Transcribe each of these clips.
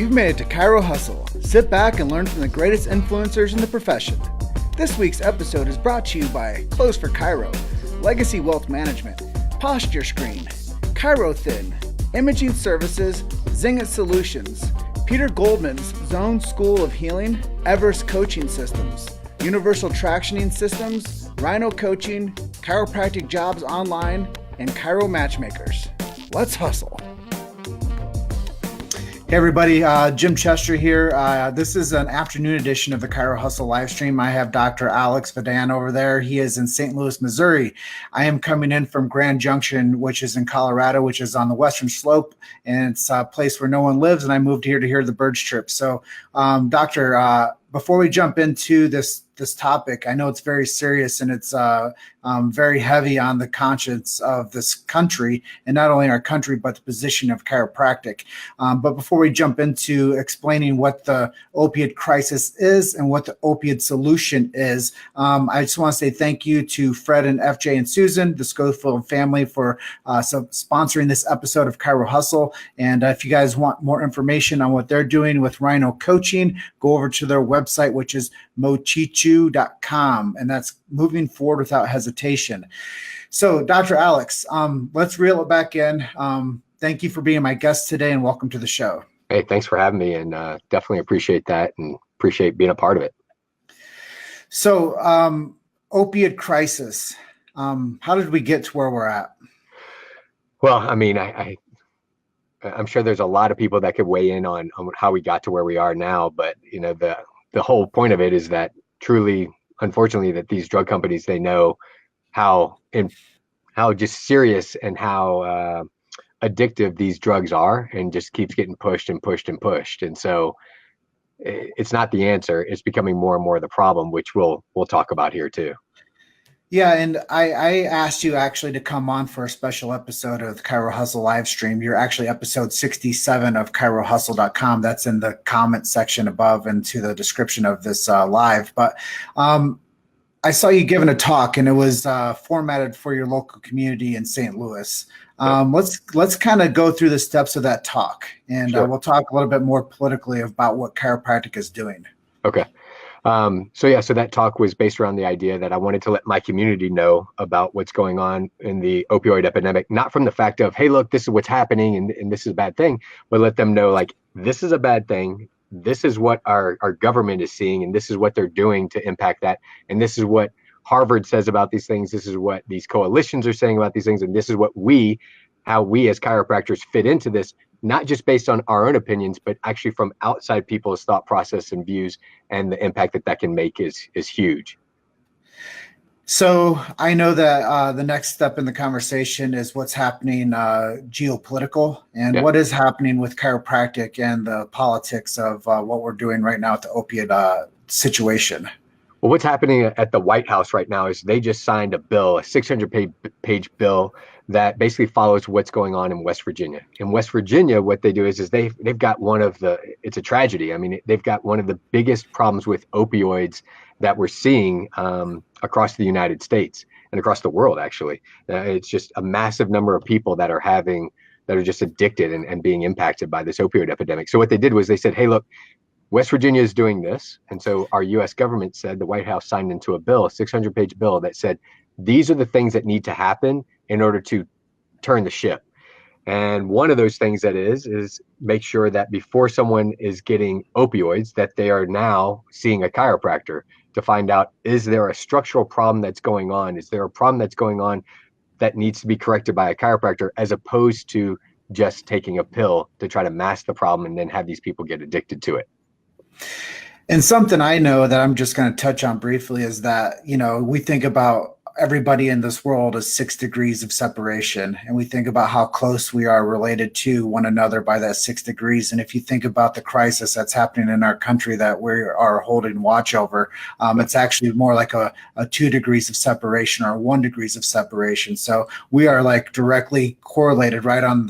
You've made it to Chiro Hustle. Sit back and learn from the greatest influencers in the profession. This week's episode is brought to you by Close for Chiro, Legacy Wealth Management, Posture Screen, Chiro Thin, Imaging Services, Zingit Solutions, Peter Goldman's Zone School of Healing, Everest Coaching Systems, Universal Tractioning Systems, Rhino Coaching, Chiropractic Jobs Online, and Chiro Matchmakers. Let's hustle. Hey everybody, Jim Chester here. This is an afternoon edition of the Chiro Hustle live stream. I have Dr. Alex Vidan over there. He is in St. Louis, Missouri. I am coming in from Grand Junction, which is in Colorado, which is on the western slope, and it's a place where no one lives, and I moved here to hear the birds chirp. So, Doctor, before we jump into this topic, I know it's very serious and it's very heavy on the conscience of this country, and not only our country, but the position of chiropractic. But before we jump into explaining what the opioid crisis is and what the opioid solution is, I just want to say thank you to Fred and FJ and Susan, the Schofield family, for sponsoring this episode of Chiro Hustle. And if you guys want more information on what they're doing with Rhino Coaching, go over to their website, which is mochichu.com, and that's moving forward without hesitation. So, Dr. Alex, let's reel it back in. Thank you for being my guest today, and welcome to the show. Hey, thanks for having me, and definitely appreciate that and appreciate being a part of it. So, opioid crisis. How did we get to where we're at? Well, I mean, I'm sure there's a lot of people that could weigh in on how we got to where we are now, but you know, the whole point of it is that truly, unfortunately, that these drug companies, they know how just serious and how addictive these drugs are, and just keeps getting pushed and pushed and pushed. And so it's not the answer. It's becoming more and more the problem, which we'll talk about here too. Yeah, and I asked you actually to come on for a special episode of the Chiro Hustle live stream. You're actually episode 67 of ChiroHustle.com. That's in the comment section above and to the description of this live. But I saw you giving a talk, and it was formatted for your local community in St. Louis. Let's kind of go through the steps of that talk, and Sure. We'll talk a little bit more politically about what chiropractic is doing. Okay. So that talk was based around the idea that I wanted to let my community know about what's going on in the opioid epidemic, not from the fact of, hey, look, this is what's happening and this is a bad thing, but let them know, like, this is a bad thing. This is what our government is seeing, and this is what they're doing to impact that. And this is what Harvard says about these things. This is what these coalitions are saying about these things. And this is what how we as chiropractors fit into this, not just based on our own opinions, but actually from outside people's thought process and views, and the impact that can make is huge. So I know that the next step in the conversation is what's happening geopolitical, and what is happening with chiropractic and the politics of what we're doing right now with the opioid situation. Well, what's happening at the White House right now is they just signed a bill, a 600-page bill that basically follows what's going on in West Virginia. In West Virginia, what they do is they've got it's a tragedy. I mean, they've got one of the biggest problems with opioids that we're seeing across the United States and across the world, actually. It's just a massive number of people that are just addicted and being impacted by this opioid epidemic. So what they did was they said, hey, look, West Virginia is doing this. And so our U.S. government said, the White House signed into a bill, a 600-page bill that said, these are the things that need to happen in order to turn the ship. And one of those things that is make sure that before someone is getting opioids, that they are now seeing a chiropractor to find out, is there a structural problem that's going on? Is there a problem that's going on that needs to be corrected by a chiropractor, as opposed to just taking a pill to try to mask the problem and then have these people get addicted to it? And something I know that I'm just going to touch on briefly is that, you know, we think about everybody in this world is 6 degrees of separation, and we think about how close we are related to one another by that 6 degrees. And if you think about the crisis that's happening in our country that we are holding watch over, it's actually more like a 2 degrees of separation or 1 degrees of separation. So we are like directly correlated right on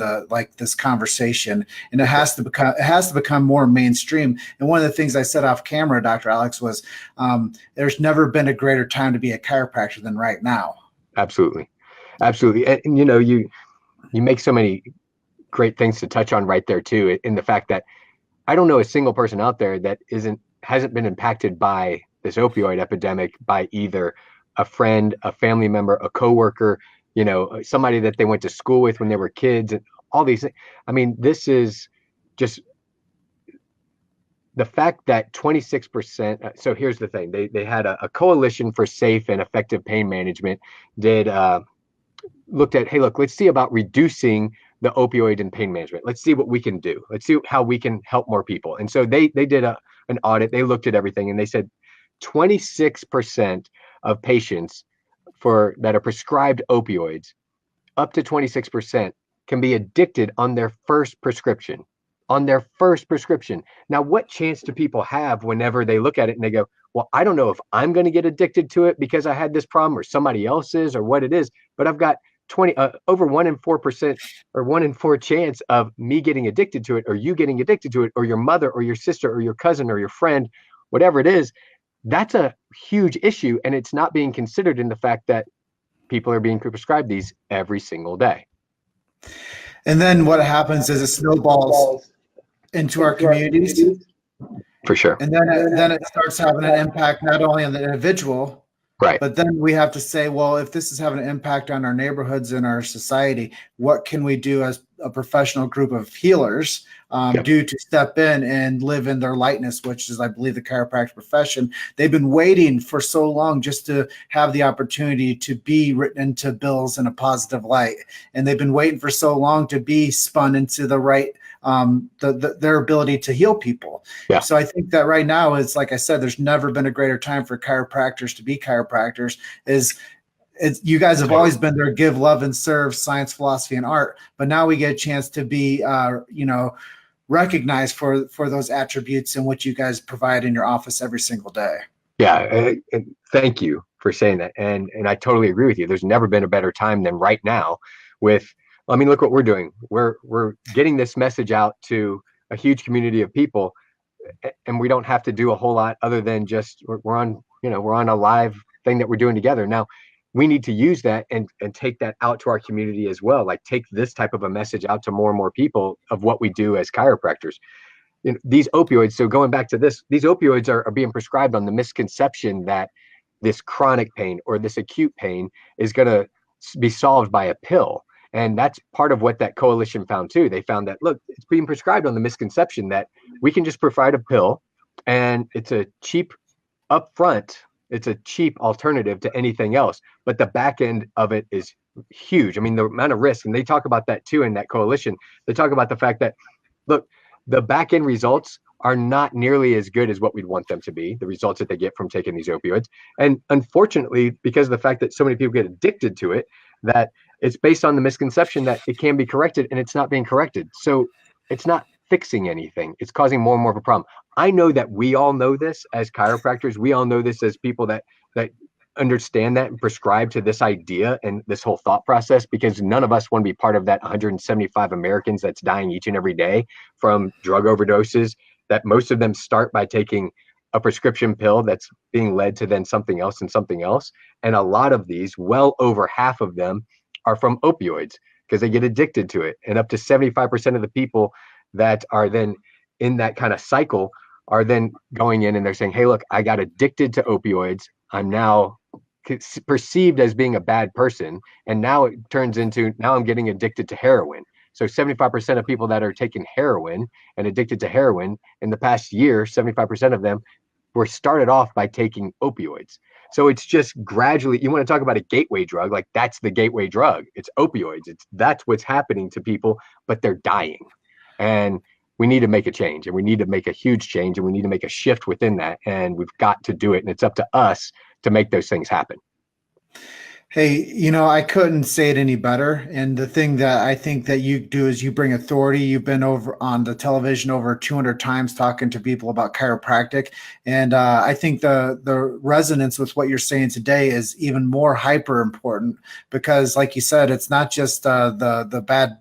this conversation, and it has to become more mainstream. And one of the things I said off camera, Dr. Alex, was there's never been a greater time to be a chiropractor than right now. Absolutely. And you know, you make so many great things to touch on right there too, in the fact that I don't know a single person out there that hasn't been impacted by this opioid epidemic by either a friend, a family member, a coworker, somebody that they went to school with when they were kids, and all these things. I mean, this is just the fact that 26%. So here's the thing: they had a coalition for safe and effective pain management. Looked at, hey, look, let's see about reducing the opioid and pain management. Let's see what we can do. Let's see how we can help more people. And so they did an audit. They looked at everything, and they said 26% of patients that are prescribed opioids, up to 26%, can be addicted on their first prescription. On their first prescription. Now, what chance do people have whenever they look at it and they go, well, I don't know if I'm going to get addicted to it because I had this problem, or somebody else is, or what it is, but I've got over 1 in 4% or 1 in 4 chance of me getting addicted to it, or you getting addicted to it, or your mother or your sister or your cousin or your friend, whatever it is. That's a huge issue, and it's not being considered in the fact that people are being prescribed these every single day. And then what happens is it snowballs into our communities. For sure. And then it starts having an impact not only on the individual, right, but then we have to say, well, if this is having an impact on our neighborhoods and our society, what can we do as a professional group of healers do to step in and live in their lightness, which is, I believe, the chiropractic profession. They've been waiting for so long just to have the opportunity to be written into bills in a positive light. And they've been waiting for so long to be spun into the right their ability to heal people. Yeah. So I think that right now is, like I said, there's never been a greater time for chiropractors to be chiropractors. You guys have always been there, give, love, and serve, science, philosophy, and art. But now we get a chance to be, recognized for those attributes in what you guys provide in your office every single day. Yeah, and thank you for saying that. And I totally agree with you. There's never been a better time than right now. Look what we're doing. We're getting this message out to a huge community of people, and we don't have to do a whole lot other than just we're on a live thing that we're doing together. Now, we need to use that and take that out to our community as well. Like, take this type of a message out to more and more people of what we do as chiropractors. These opioids. So going back to this, these opioids are being prescribed on the misconception that this chronic pain or this acute pain is going to be solved by a pill. And that's part of what that coalition found too. They found that, look, it's being prescribed on the misconception that we can just provide a pill, and it's a cheap upfront. It's a cheap alternative to anything else, but the back end of it is huge. I mean, the amount of risk, and they talk about that too in that coalition. They talk about the fact that, look, the back end results are not nearly as good as what we'd want them to be, the results that they get from taking these opioids. And unfortunately, because of the fact that so many people get addicted to it, that it's based on the misconception that it can be corrected, and it's not being corrected. So it's not fixing anything. It's causing more and more of a problem. I know that we all know this as chiropractors. We all know this as people that understand that and prescribe to this idea and this whole thought process, because none of us want to be part of that 175 Americans that's dying each and every day from drug overdoses, that most of them start by taking a prescription pill that's being led to then something else and something else. And a lot of these, well over half of them, are from opioids because they get addicted to it. And up to 75% of the people that are then in that kind of cycle are then going in and they're saying, hey, look, I got addicted to opioids. I'm now perceived as being a bad person. And now it turns into, now I'm getting addicted to heroin. So 75% of people that are taking heroin and addicted to heroin in the past year, 75% of them were started off by taking opioids. So it's just gradually, you want to talk about a gateway drug, like that's the gateway drug. It's opioids. That's what's happening to people, but they're dying. And we need to make a change, and we need to make a huge change, and we need to make a shift within that. And we've got to do it. And it's up to us to make those things happen. Hey, I couldn't say it any better. And the thing that I think that you do is you bring authority. You've been over on the television over 200 times talking to people about chiropractic. And I think the resonance with what you're saying today is even more hyper important, because like you said, it's not just the bad,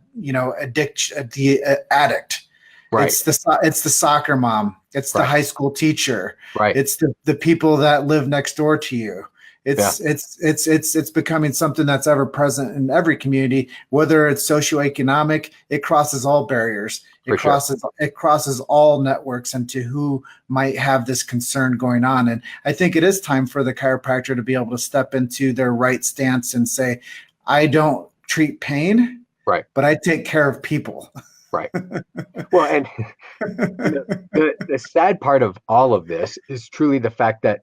addiction, the addict. Right. It's the soccer mom. It's the high school teacher. Right. It's the people that live next door to you. Yeah, It's becoming something that's ever present in every community, whether it's socioeconomic. It crosses all barriers. for sure. It crosses all networks into who might have this concern going on. And I think it is time for the chiropractor to be able to step into their right stance and say, I don't treat pain, Right. but I take care of people. Right. Well, and the sad part of all of this is truly the fact that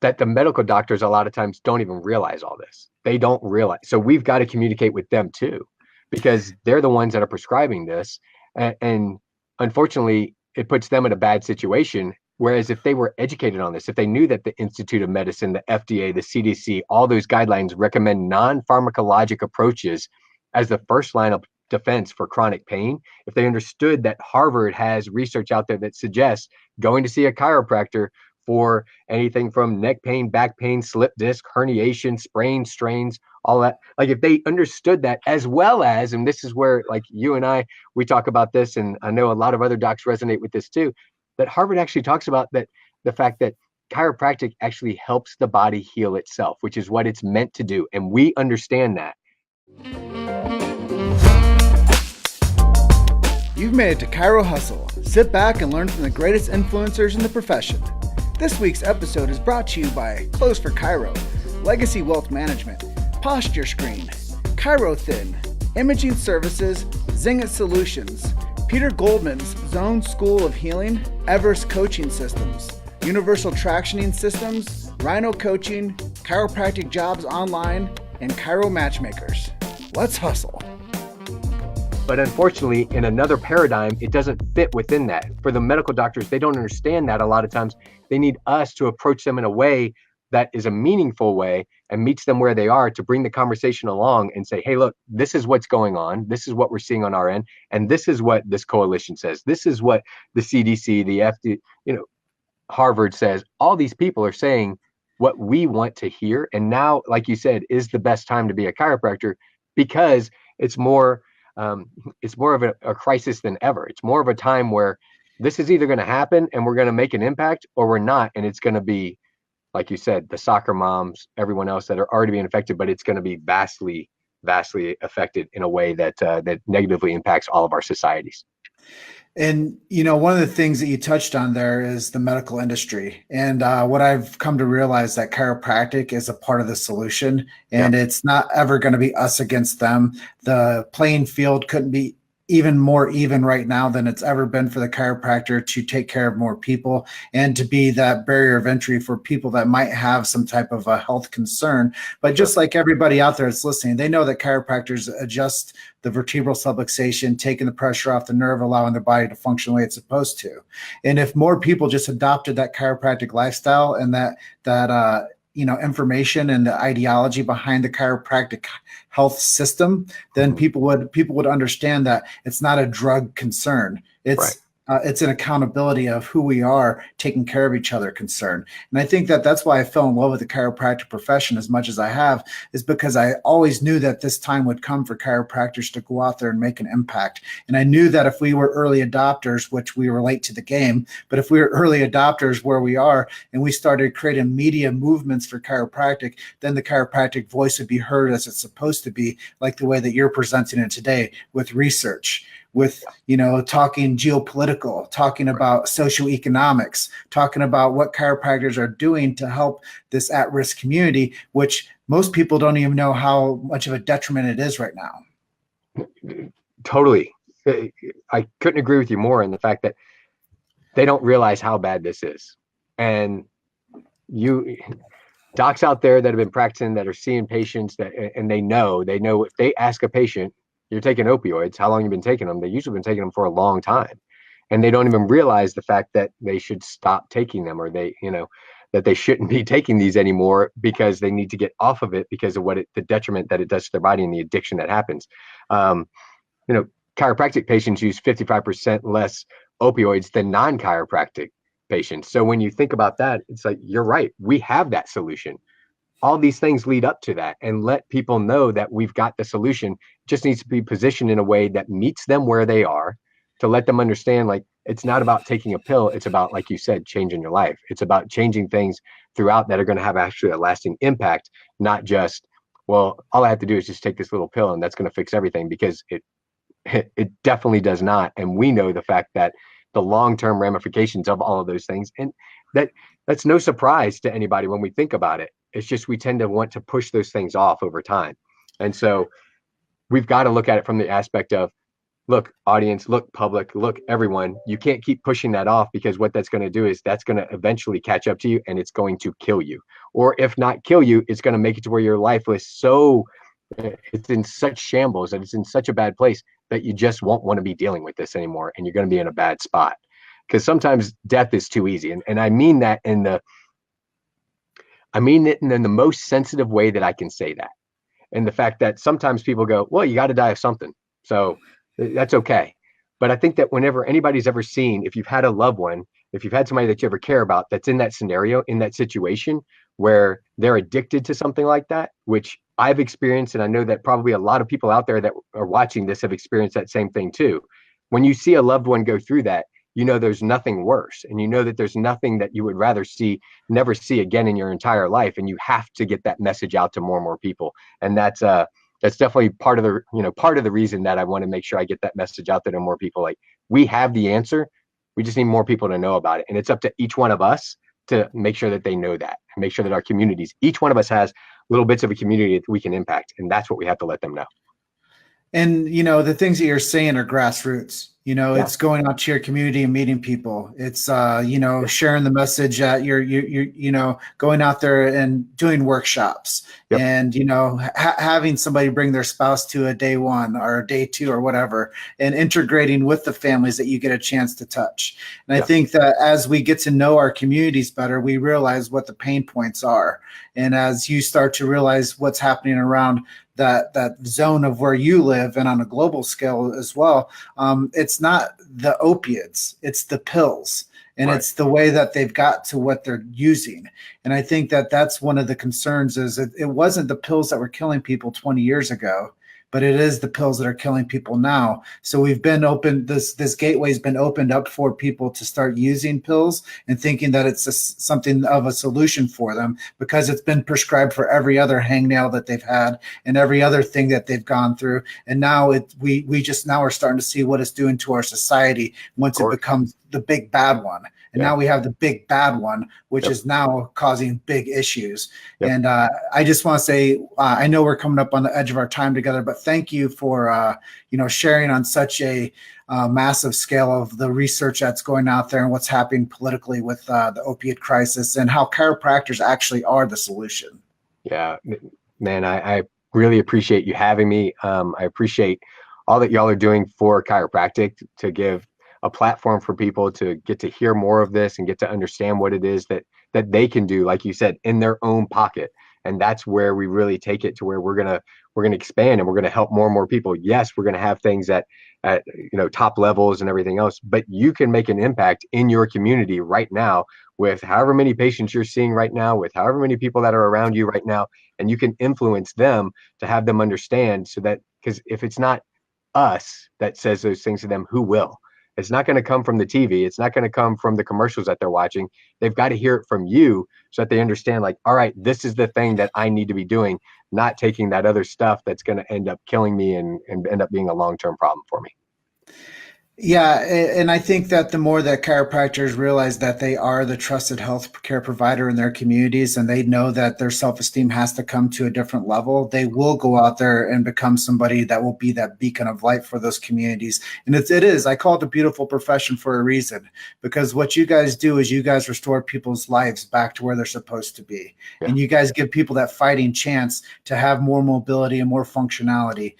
the medical doctors a lot of times don't even realize all this. They don't realize. So we've got to communicate with them too, because they're the ones that are prescribing this. And unfortunately, it puts them in a bad situation. Whereas if they were educated on this, if they knew that the Institute of Medicine, the FDA, the CDC, all those guidelines recommend non-pharmacologic approaches as the first line of defense for chronic pain, if they understood that Harvard has research out there that suggests going to see a chiropractor for anything from neck pain, back pain, slip disc, herniation, sprains, strains, all that. Like if they understood that, as well as, and this is where like you and I, we talk about this, and I know a lot of other docs resonate with this too, that Harvard actually talks about that the fact that chiropractic actually helps the body heal itself, which is what it's meant to do. And we understand that. You've made it to Chiro Hustle. Sit back and learn from the greatest influencers in the profession. This week's episode is brought to you by Close for Chiro, Legacy Wealth Management, Posture Screen, Chiro Thin, Imaging Services, Zinget Solutions, Peter Goldman's Zone School of Healing, Everest Coaching Systems, Universal Tractioning Systems, Rhino Coaching, Chiropractic Jobs Online, and Chiro Matchmakers. Let's hustle. But unfortunately, in another paradigm, it doesn't fit within that. For the medical doctors, they don't understand that a lot of times. They need us to approach them in a way that is a meaningful way and meets them where they are, to bring the conversation along and say, hey, look, this is what's going on. This is what we're seeing on our end. And this is what this coalition says. This is what the CDC, the FDA, Harvard says. All these people are saying what we want to hear. And now, like you said, is the best time to be a chiropractor, because it's more of a crisis than ever. It's more of a time where this is either going to happen and we're going to make an impact, or we're not. And it's going to be, like you said, the soccer moms, everyone else that are already being affected, but it's going to be vastly, vastly affected in a way that that negatively impacts all of our societies. And, one of the things that you touched on there is the medical industry. And what I've come to realize, that chiropractic is a part of the solution, and it's not ever going to be us against them. The playing field couldn't be even more even right now than it's ever been for the chiropractor to take care of more people and to be that barrier of entry for people that might have some type of a health concern. But just like everybody out there that's listening, they know that chiropractors adjust the vertebral subluxation, taking the pressure off the nerve, allowing their body to function the way it's supposed to. And if more people just adopted that chiropractic lifestyle and that information and the ideology behind the chiropractic health system, then people would understand that it's not a drug concern. It's an accountability of who we are, taking care of each other concern. And I think that that's why I fell in love with the chiropractic profession as much as I have, is because I always knew that this time would come for chiropractors to go out there and make an impact. And I knew that if we were early adopters, which we were late to the game, but if we were early adopters where we are, and we started creating media movements for chiropractic, then the chiropractic voice would be heard as it's supposed to be, like the way that you're presenting it today, with research, with talking geopolitical, talking about socioeconomics, talking about what chiropractors are doing to help this at-risk community, which most people don't even know how much of a detriment it is right now. Totally. I couldn't agree with you more in the fact that they don't realize how bad this is. And docs out there that have been practicing, that are seeing patients, and they know if they ask a patient, you're taking opioids, how long you been taking them? They usually been taking them for a long time. And they don't even realize the fact that they should stop taking them, or that they shouldn't be taking these anymore, because they need to get off of it because of the detriment that it does to their body and the addiction that happens. Chiropractic patients use 55% less opioids than non-chiropractic patients. So when you think about that, it's like, you're right. We have that solution. All these things lead up to that, and let people know that we've got the solution. It just needs to be positioned in a way that meets them where they are, to let them understand, like, it's not about taking a pill. It's about, like you said, changing your life. It's about changing things throughout that are going to have actually a lasting impact, not just, well, all I have to do is just take this little pill and that's going to fix everything, because it definitely does not. And we know the fact that the long-term ramifications of all of those things, and that's no surprise to anybody when we think about it. It's just we tend to want to push those things off over time. And so we've got to look at it from the aspect of, look, audience, look, public, look, everyone, you can't keep pushing that off, because what that's going to do is that's going to eventually catch up to you and it's going to kill you. Or if not kill you, it's going to make it to where your life was it's in such shambles and it's in such a bad place that you just won't want to be dealing with this anymore, and you're going to be in a bad spot. Because sometimes death is too easy. And I mean that in the most sensitive way that I can say that. And the fact that sometimes people go, well, you got to die of something, so that's okay. But I think that whenever anybody's ever seen, if you've had a loved one, if you've had somebody that you ever care about that's in that scenario, in that situation where they're addicted to something like that, which I've experienced, and I know that probably a lot of people out there that are watching this have experienced that same thing too. When you see a loved one go through that, you know there's nothing worse, and you know that there's nothing that you would rather never see again in your entire life, and you have to get that message out to more and more people. And that's definitely part of the reason that I want to make sure I get that message out there to more people. Like, we have the answer, we just need more people to know about it, and it's up to each one of us to make sure that they know that, and make sure that our communities, each one of us has little bits of a community that we can impact, and that's what we have to let them know. And, the things that you're saying are grassroots. It's going out to your community and meeting people. It's, sharing the message that you're going out there and doing workshops, and, having somebody bring their spouse to a day one or a day two or whatever, and integrating with the families that you get a chance to touch. And I think that as we get to know our communities better, we realize what the pain points are. And as you start to realize what's happening around that zone of where you live, and on a global scale as well, it's not the opiates, it's the pills, and it's the way that they've got to what they're using. And I think that that's one of the concerns, is it wasn't the pills that were killing people 20 years ago, but it is the pills that are killing people now. So we've been this gateway's been opened up for people to start using pills and thinking that it's something of a solution for them, because it's been prescribed for every other hangnail that they've had and every other thing that they've gone through. And now we just now are starting to see what it's doing to our society once it becomes the big bad one. And now we have the big bad one, which is now causing big issues. And I just want to say, I know we're coming up on the edge of our time together, but thank you for, sharing on such a massive scale of the research that's going out there and what's happening politically with the opiate crisis, and how chiropractors actually are the solution. Yeah, man, I really appreciate you having me. I appreciate all that y'all are doing for chiropractic to give a platform for people to get to hear more of this and get to understand what it is that they can do, like you said, in their own pocket. And that's where we really take it to where we're gonna expand, and we're gonna help more and more people. Yes, we're gonna have things at top levels and everything else, but you can make an impact in your community right now with however many patients you're seeing right now, with however many people that are around you right now, and you can influence them to have them understand, so that, because if it's not us that says those things to them, who will? It's not going to come from the TV. It's not going to come from the commercials that they're watching. They've got to hear it from you, so that they understand, like, all right, this is the thing that I need to be doing, not taking that other stuff that's going to end up killing me and end up being a long-term problem for me. Yeah, and I think that the more that chiropractors realize that they are the trusted health care provider in their communities, and they know that their self-esteem has to come to a different level, they will go out there and become somebody that will be that beacon of light for those communities. And it is, I call it a beautiful profession for a reason, because what you guys do is you guys restore people's lives back to where they're supposed to be. Yeah. And you guys give people that fighting chance to have more mobility and more functionality.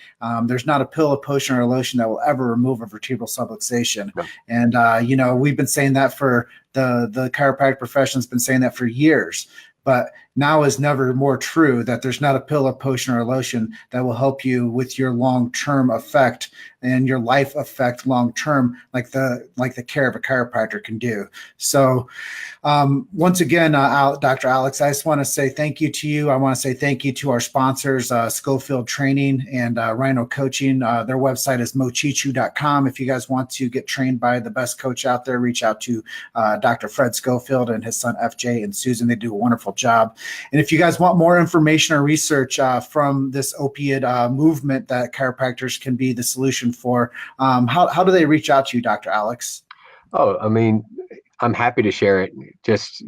There's not a pill, a potion, or a lotion that will ever remove a vertebral subluxation. And, we've been saying that for the chiropractic profession's been saying that for years. But now is never more true, that there's not a pill, a potion, or a lotion that will help you with your long-term effect and your life effect long-term, like the care of a chiropractor can do. So once again, Dr. Alex, I just want to say thank you to you. I want to say thank you to our sponsors, Schofield Training and Rhino Coaching. Their website is mochichu.com. If you guys want to get trained by the best coach out there, reach out to Dr. Fred Schofield and his son FJ and Susan. They do a wonderful job. And if you guys want more information or research from this opiate movement that chiropractors can be the solution for, how do they reach out to you, Dr. Alex? Oh, I mean, I'm happy to share it. Just,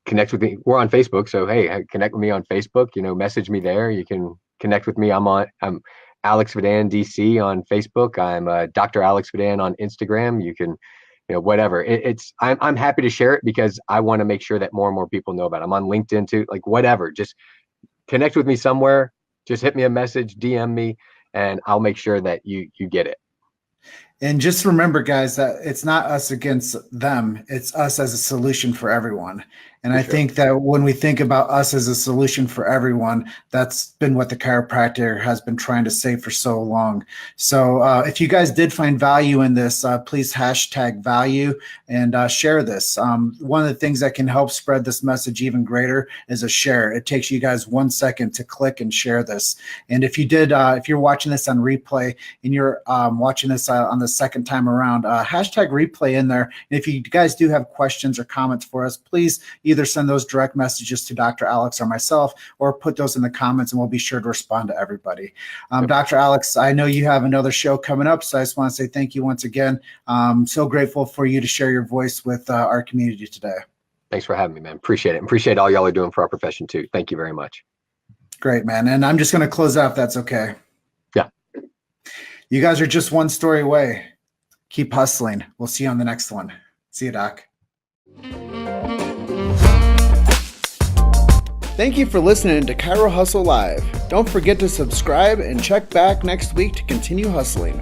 connect with me. We're on Facebook. So, hey, connect with me on Facebook, message me there. You can connect with me. I'm Alex Vidan, DC on Facebook. I'm Dr. Alex Vidan on Instagram. You can, whatever. I'm happy to share it because I want to make sure that more and more people know about it. I'm on LinkedIn too, like whatever. Just connect with me somewhere. Just hit me a message, DM me, and I'll make sure that you get it. And just remember, guys, that it's not us against them. It's us as a solution for everyone. And I think that when we think about us as a solution for everyone, that's been what the chiropractor has been trying to say for so long. So if you guys did find value in this, please hashtag value and share this. One of the things that can help spread this message even greater is a share. It takes you guys 1 second to click and share this. And if you did, if you're watching this on replay and you're watching this on the second time around, hashtag replay in there. And if you guys do have questions or comments for us, please either send those direct messages to Dr. Alex or myself, or put those in the comments and we'll be sure to respond to everybody. Dr. Alex, I know you have another show coming up, so I just want to say thank you once again. So grateful for you to share your voice with our community today. Thanks for having me, man. Appreciate it. Appreciate all y'all are doing for our profession too. Thank you very much. Great, man. And I'm just going to close out if that's okay. Yeah. You guys are just one story away. Keep hustling. We'll see you on the next one. See you, Doc. Thank you for listening to Chiro Hustle Live. Don't forget to subscribe and check back next week to continue hustling.